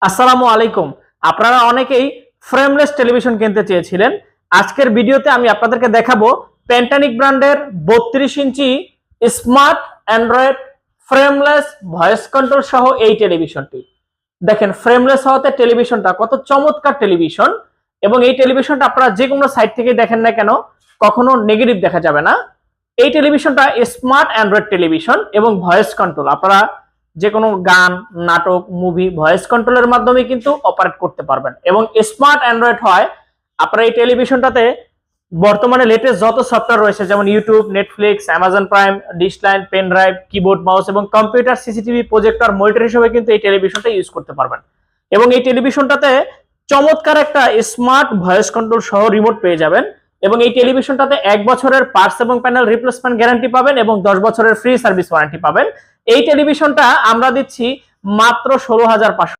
আসসালামু আলাইকুম। আপনারা অনেকেই ফ্রেমলেস টেলিভিশন কিনতে চেয়েছিলেন। আজকের ভিডিওতে আমি আপনাদেরকে দেখাবো প্যান্টানিক ব্র্যান্ডের 32 ইঞ্চি smart android frameless voice control সহ এই টেলিভিশনটি। দেখেন ফ্রেমলেস হওয়াতে টেলিভিশনটা কত চমৎকার টেলিভিশন, এবং এই টেলিভিশনটা আপনারা যে কোনো সাইট থেকে দেখেন না কেন কখনো নেগেটিভ দেখা যাবে না। এই টেলিভিশনটা স্মার্ট অ্যান্ড্রয়েড টেলিভিশন এবং ভয়েস কন্ট্রোল, আপনারা যে কোনো গান, নাটক, মুভি ভয়েস কন্ট্রোলের মাধ্যমে কিন্তু অপারেট করতে পারবেন। এবং স্মার্ট অ্যান্ড্রয়েড হয় আপনারা এই টেলিভিশনটাতে বর্তমানে লেটেস্ট যত সফটওয়্যার রয়েছে যেমন YouTube, Netflix, Amazon Prime, dish line, pen drive, keyboard, mouse এবং কম্পিউটার, সিসিটিভি, প্রজেক্টর, মনিটর হিসেবে কিন্তু এই টেলিভিশনটা ইউজ করতে পারবেন। এবং এই টেলিভিশনটাতে চমৎকার একটা স্মার্ট ভয়েস কন্ট্রোল সহ রিমোট পেয়ে যাবেন। এবং এই টেলিভিশনটাতে 1 বছরের পার্টস এবং প্যানেল রিপ্লেসমেন্ট গ্যারান্টি পাবেন এবং 10 বছরের ফ্রি সার্ভিস ওয়ারেন্টি পাবেন। এই টেলিভিশনটা আমরা দিচ্ছি মাত্র 16,500